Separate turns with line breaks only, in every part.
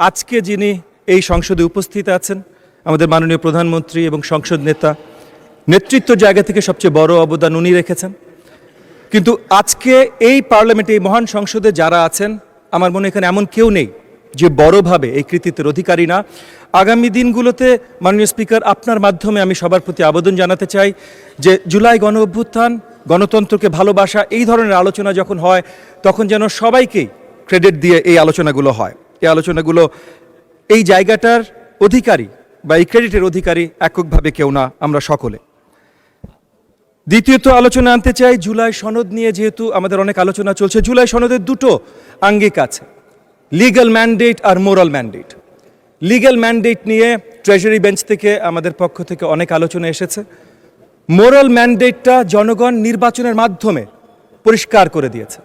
আজকে যিনি এই সংসদে উপস্থিত আছেন আমাদের মাননীয় প্রধানমন্ত্রী এবং সংসদ নেতা, নেতৃত্ব জায়গা থেকে সবচেয়ে বড় অবদান উনি রেখেছেন। কিন্তু আজকে এই পার্লামেন্টে, এই মহান সংসদে যারা আছেন, আমার মনে এখানে এমন কেউ নেই যে বড়ভাবে এই কৃতিত্বের অধিকারী না। আগামী দিনগুলোতে মাননীয় স্পিকার, আপনার মাধ্যমে আমি সবার প্রতি আবেদন জানাতে চাই যে জুলাই গণ অভ্যুত্থান, গণতন্ত্রকে ভালোবাসা, এই ধরনের আলোচনা যখন হয় তখন যেন সবাইকেই ক্রেডিট দিয়ে এই আলোচনাগুলো হয়। এই আলোচনাগুলো এই জায়গাটার অধিকারী বা এই ক্রেডিটের অধিকারী এককভাবে কেউ না, আমরা সকলে। দ্বিতীয়ত আলোচনা আনতে চাই জুলাই সনদ নিয়ে। যেহেতু আমাদের অনেক আলোচনা চলছে, জুলাই সনদের দুটো আঙ্গিক আছে, লিগ্যাল ম্যান্ডেট আর মোরাল ম্যান্ডেট। লিগ্যাল ম্যান্ডেট নিয়ে ট্রেজারি বেঞ্চ থেকে আমাদের পক্ষ থেকে অনেক আলোচনা এসেছে। মোরাল ম্যান্ডেটটা জনগণ নির্বাচনের মাধ্যমে পরিষ্কার করে দিয়েছে।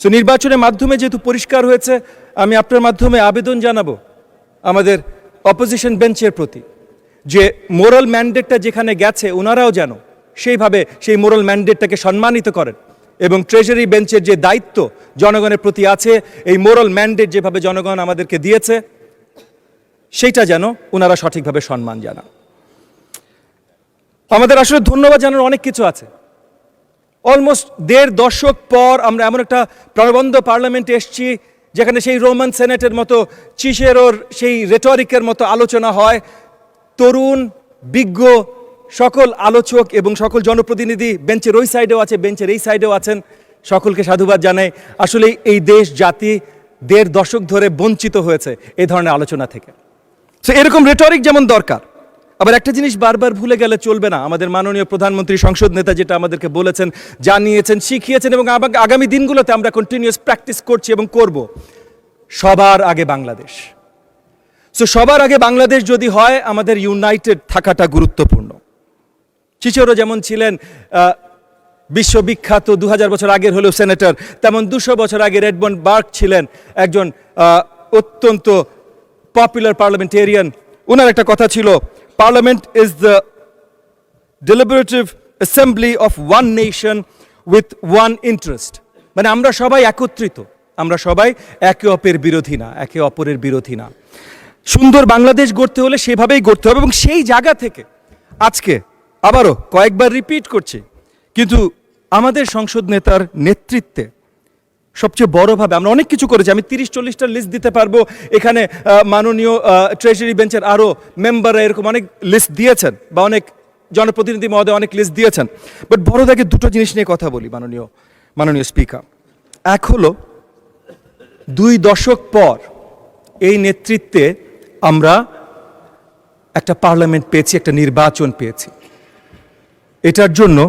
সো নির্বাচনের মাধ্যমে যেহেতু পরিষ্কার হয়েছে, আমি আপনার মাধ্যমে আবেদন জানাবো আমাদের অপোজিশন বেঞ্চের প্রতি যে মোরাল ম্যান্ডেটটা যেখানে গেছে ওনারাও যেন সেইভাবে সেই মোরাল ম্যান্ডেটটাকে সম্মানিত করেন এবং ট্রেজারি বেঞ্চের যে দায়িত্ব জনগণের প্রতি আছে, এই মোরাল ম্যান্ডেট যেভাবে জনগণ আমাদেরকে দিয়েছে সেইটা যেন ওনারা সঠিকভাবে সম্মান জানান। আমাদের আসলে ধন্যবাদ জানানোর অনেক কিছু আছে। অলমোস্ট 1.5 দশক পর আমরা এমন একটা প্রাণবন্ত পার্লামেন্টে এসেছি যেখানে সেই রোমান সেনেটের মতো, চিসেরোর সেই রেটরিকের মতো আলোচনা হয়। তরুণ বিজ্ঞ সকল আলোচক এবং সকল জনপ্রতিনিধি বেঞ্চের ওই সাইডেও আছে, বেঞ্চের এই সাইডেও আছেন, সকলকে সাধুবাদ জানাই। আসলে এই দেশ জাতি 1.5 দশক ধরে বঞ্চিত হয়েছে এই ধরনের আলোচনা থেকে। সো এরকম রেটরিক যেমন দরকার, আবার একটা জিনিস বারবার ভুলে গেলে চলবে না। আমাদের মাননীয় প্রধানমন্ত্রী, সংসদ নেতা যেটা আমাদেরকে বলেছেন, জানিয়েছেন, শিখিয়েছেন এবং আগামী দিনগুলোতে আমরা কন্টিনিউয়াস প্র্যাকটিস করছি এবং করব, সবার আগে বাংলাদেশ। সো সবার আগে বাংলাদেশ যদি হয়, আমাদের ইউনাইটেড থাকাটা গুরুত্বপূর্ণ। চিচেরো যেমন ছিলেন বিশ্ববিখ্যাত 2000 বছর আগের হলেও সেনেটর, তেমন 200 বছর আগে রেডমন্ড বার্গ ছিলেন একজন অত্যন্ত পপুলার পার্লামেন্টেরিয়ান। ওনার একটা কথা ছিল, parliament is the deliberative assembly of one nation with one interest. মানে আমরা সবাই একত্রিত, আমরা সবাই একে অপরের বিরোধী না, একে অপরের বিরোধী না। সুন্দর বাংলাদেশ গড়তে হলে সেভাবেই গড়তে হবে এবং সেই জায়গা থেকে আজকে আবারও কয়েকবার রিপিট করছি, কিন্তু আমাদের সংসদ নেতার নেতৃত্বে সবচেয়ে বড়ভাবে আমরা অনেক কিছু করেছি। আমি 30-40টা লিস্ট দিতে পারবো। এখানে মাননীয় ট্রেজারি বেঞ্চের আরও মেম্বাররা এরকম অনেক লিস্ট দিয়েছেন বা অনেক জনপ্রতিনিধি মহোদয় অনেক লিস্ট দিয়েছেন। বাট বড় দাগে দুটো জিনিস নিয়ে কথা বলি মাননীয় স্পিকার। এক হলো 2 দশক পর এই নেতৃত্বে আমরা একটা পার্লামেন্ট পেয়েছি, একটা নির্বাচন পেয়েছি। এটার জন্য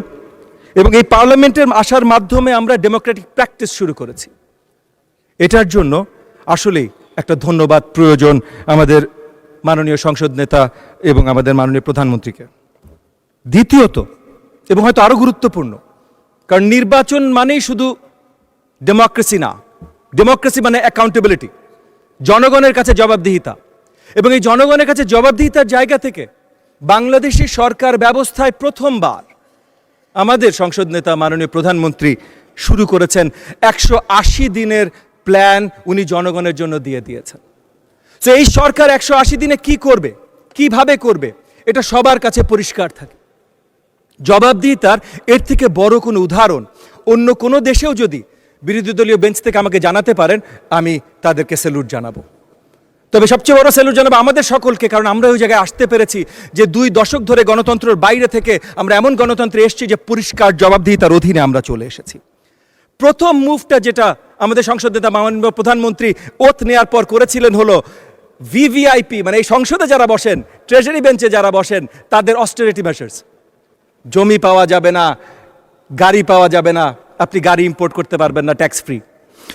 এবং এই পার্লামেন্টের আসার মাধ্যমে আমরা ডেমোক্রেটিক প্র্যাকটিস শুরু করেছি। এটার জন্য আসলেই একটা ধন্যবাদ প্রয়োজন আমাদের মাননীয় সংসদ নেতা এবং আমাদের মাননীয় প্রধানমন্ত্রীকে। দ্বিতীয়ত, এবং হয়তো আরও গুরুত্বপূর্ণ, কারণ নির্বাচন মানেই শুধু ডেমোক্রেসি না, ডেমোক্রেসি মানে অ্যাকাউন্টেবিলিটি, জনগণের কাছে জবাবদিহিতা। এবং এই জনগণের কাছে জবাবদিহিতার জায়গা থেকে বাংলাদেশি সরকার ব্যবস্থায় প্রথমবার আমাদের সংসদ নেতা মাননীয় প্রধানমন্ত্রী শুরু করেছেন 180 দিনের প্ল্যান, উনি জনগণের জন্য দিয়ে দিয়েছেন। তো এই সরকার 180 দিনে কি করবে, কিভাবে করবে, এটা সবার কাছে পরিষ্কার থাকে। জবাবদিহিতার এর থেকে বড় কোনো উদাহরণ অন্য কোনো দেশেও যদি বিরোধী দলীয় বেঞ্চ থেকে আমাকে জানাতে পারেন, আমি তাদেরকে স্যালুট জানাবো। তবে সবচেয়ে বড় স্যালুট জানাবো আমাদের সকলকে, কারণ আমরা ওই জায়গায় আসতে পেরেছি যে 2 দশক ধরে গণতন্ত্রের বাইরে থেকে আমরা এমন গণতন্ত্রে এসেছি যে পরিষ্কার জবাবদিহিতার অধীনে আমরা চলে এসেছি। প্রথম মুভটা যেটা আমাদের সংসদ নেতা মাননীয় প্রধানমন্ত্রী ওথ নেওয়ার পর করেছিলেন হলো ভিভিআইপি, মানে এই সংসদে যারা বসেন, ট্রেজারি বেঞ্চে যারা বসেন, তাদের অস্টেরিটি মেজার্স। জমি পাওয়া যাবে না, গাড়ি পাওয়া যাবে না, আপনি গাড়ি ইম্পোর্ট করতে পারবেন না ট্যাক্স ফ্রি।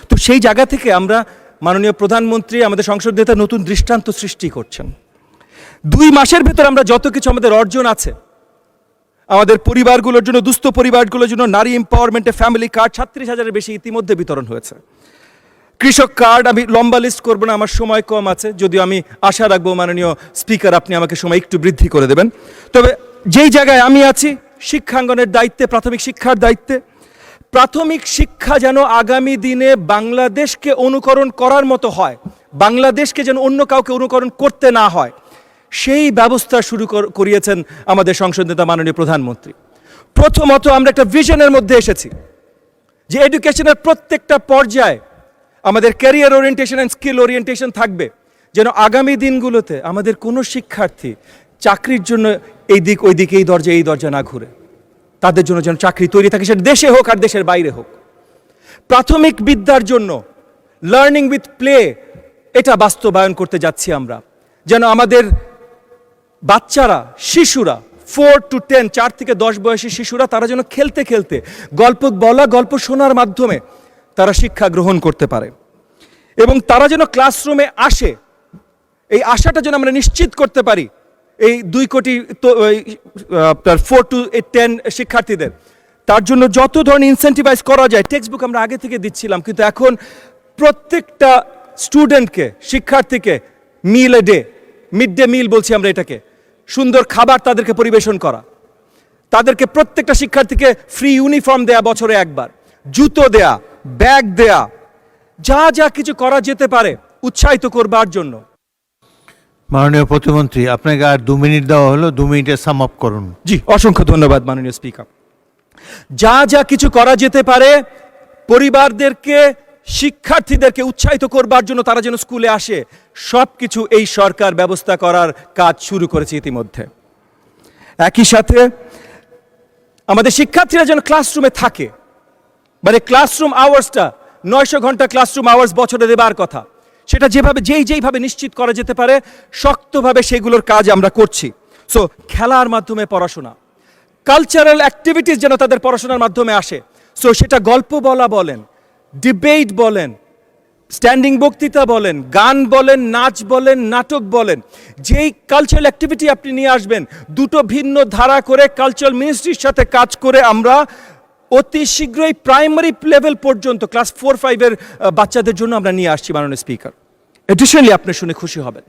তো সেই জায়গা থেকে আমরা মাননীয় প্রধানমন্ত্রী, আমাদের সংসদ নেতা নতুন দৃষ্টান্ত সৃষ্টি করছেন। 2 মাসের ভেতর আমরা যত কিছু আমাদের অর্জন আছে, আমাদের পরিবারগুলোর জন্য, দুস্থ পরিবারগুলোর জন্য নারী এম্পাওয়ারমেন্টে ফ্যামিলি কার্ড 36,000-এর বেশি ইতিমধ্যে বিতরণ হয়েছে। কৃষক কার্ড, আমি লম্বা লিস্ট করবো না, আমার সময় কম আছে, যদিও আমি আশা রাখবো মাননীয় স্পিকার আপনি আমাকে সময় একটু বৃদ্ধি করে দেবেন। তবে যেই জায়গায় আমি আছি, শিক্ষাঙ্গনের দায়িত্বে, প্রাথমিক শিক্ষার দায়িত্বে, প্রাথমিক শিক্ষা যেন আগামী দিনে বাংলাদেশকে অনুকরণ করার মতো হয়, বাংলাদেশকে যেন অন্য কাউকে অনুকরণ করতে না হয়, সেই ব্যবস্থা শুরু করিয়েছেন আমাদের সংসদ নেতা মাননীয় প্রধানমন্ত্রী। প্রথমত আমরা একটা ভিশনের মধ্যে এসেছি যে এডুকেশনের প্রত্যেকটা পর্যায়ে আমাদের career orientation and skill orientation থাকবে, যেন আগামী দিনগুলোতে আমাদের কোনো শিক্ষার্থী চাকরির জন্য এই দিক ওই দিকে এই দরজা না ঘুরে, তাদের জন্য যেন চাকরি তৈরি থাকে, সেটা দেশে হোক আর দেশের বাইরে হোক। প্রাথমিক বিদ্যার জন্য লার্নিং উইথ প্লে এটা বাস্তবায়ন করতে যাচ্ছি আমরা, যেন আমাদের বাচ্চারা, শিশুরা 4 to 10, 4 থেকে 10 বয়সী শিশুরা তারা যেন খেলতে খেলতে, গল্প বলা, গল্প শোনার মাধ্যমে তারা শিক্ষা গ্রহণ করতে পারে, এবং তারা যেন ক্লাসরুমে আসে, এই আশাটা যেন আমরা নিশ্চিত করতে পারি এই 2 কোটি 4 to 10 শিক্ষার্থীদের। তার জন্য যত ধরনের ইনসেন্টিভাইজ করা যায়, টেক্সট বুক আমরা আগে থেকে দিচ্ছিলাম, কিন্তু এখন প্রত্যেকটা স্টুডেন্টকে, শিক্ষার্থীকে meal a day, mid day meal বলছি আমরা এটাকে, সুন্দর খাবার তাদেরকে পরিবেশন করা, তাদেরকে প্রত্যেকটা শিক্ষার্থীকে ফ্রি ইউনিফর্ম দেয়া বছরে একবার, জুতো দেয়া, ব্যাগ দেয়া, যা যা কিছু করা যেতে পারে উৎসাহিত করবার জন্য।
মাননীয় প্রতিমন্ত্রী, আপনাকে আর 2 মিনিট দেওয়া হলো, 2 মিনিটে সাম আপ করুন।
জি, অসংখ্য ধন্যবাদ মাননীয় স্পিকার। যা যা কিছু করা যেতে পারে পরিবারদেরকে, শিক্ষার্থীদেরকে উৎসাহিত করবার জন্য, তারা যেন স্কুলে আসে, সব কিছু এই সরকার ব্যবস্থা করার কাজ শুরু করেছে ইতিমধ্যে। একই সাথে আমাদের শিক্ষার্থীরা যেন ক্লাসরুমে থাকে, মানে ক্লাসরুম আওয়ার্সটা 900 ঘন্টা ক্লাসরুম আওয়ার্স বছরে দেবার কথা, সেটা যেইভাবে নিশ্চিত করা যেতে পারে শক্তভাবে সেগুলোর কাজ আমরা করছি। সো খেলার মাধ্যমে পড়াশোনা, কালচারাল অ্যাক্টিভিটিস যেন তাদের পড়াশোনার মাধ্যমে আসে। সো সেটা গল্প বলা বলেন, ডিবেট বলেন, স্ট্যান্ডিং বক্তৃতা বলেন, গান বলেন, নাচ বলেন, নাটক বলেন, যেই কালচারাল অ্যাক্টিভিটি আপনি নিয়ে আসবেন, দুটো ভিন্ন ধারা করে কালচারাল মিনিস্ট্রির সাথে কাজ করে আমরা অতি শীঘ্রই প্রাইমারি লেভেল পর্যন্ত ক্লাস 4-5 বাচ্চাদের জন্য আমরা নিয়ে আসছি মাননীয় স্পিকার। এডিশনালি আপনি শুনে খুশি হবেন,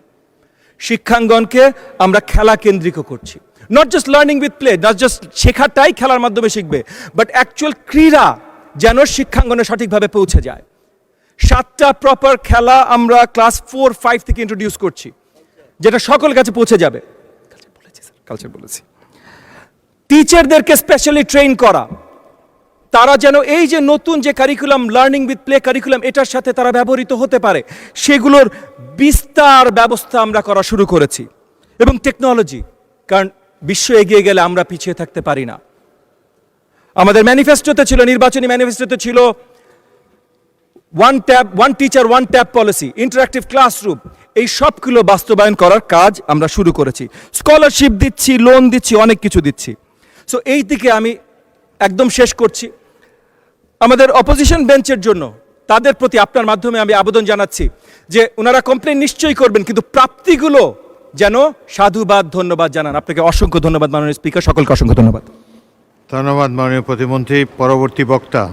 শিক্ষাঙ্গনকে আমরা খেলা কেন্দ্রিক করছি। Not just learning with play, not just শেখাটাই খেলার মাধ্যমে শিখবে, বাট অ্যাকচুয়াল ক্রীড়া যেন শিক্ষাঙ্গনে সঠিকভাবে পৌঁছে যায়। 7টা প্রপার খেলা আমরা ক্লাস 4-5 থেকে ইন্ট্রোডিউস করছি, যেটা সকলের কাছে পৌঁছে যাবে। কালচার বলেছি। টিচারদেরকে স্পেশালি ট্রেন করা, তারা যেন এই যে নতুন যে curriculum, learning with play curriculum, এটার সাথে তারা ব্যবহৃত হতে পারে, সেগুলোর বিস্তার ব্যবস্থা আমরা করা শুরু করেছি। এবং টেকনোলজি, কারণ বিশ্ব এগিয়ে গেলে আমরা পিছিয়ে থাকতে পারি না। আমাদের ম্যানিফেস্টোতে ছিল, নির্বাচনী ম্যানিফেস্টোতে ছিল one teacher one tab policy, interactive classroom, এই সবগুলো বাস্তবায়ন করার কাজ আমরা শুরু করেছি। স্কলারশিপ দিচ্ছি, লোন দিচ্ছি, অনেক কিছু দিচ্ছি। সো এই দিকে আমি একদম শেষ করছি। আমাদের অপোজিশন বেঞ্চের জন্য তাদের প্রতি আপনার মাধ্যমে আমি আবেদন জানাচ্ছি যে ওনারা কমপ্লেন নিশ্চয়ই করবেন, কিন্তু প্রাপ্তিগুলো যেন সাধুবাদ, ধন্যবাদ জানান। আপনাকে অসংখ্য ধন্যবাদ মাননীয় স্পিকার, সকলকে অসংখ্য ধন্যবাদ।
ধন্যবাদ মাননীয় প্রতিমন্ত্রী। পরবর্তী বক্তা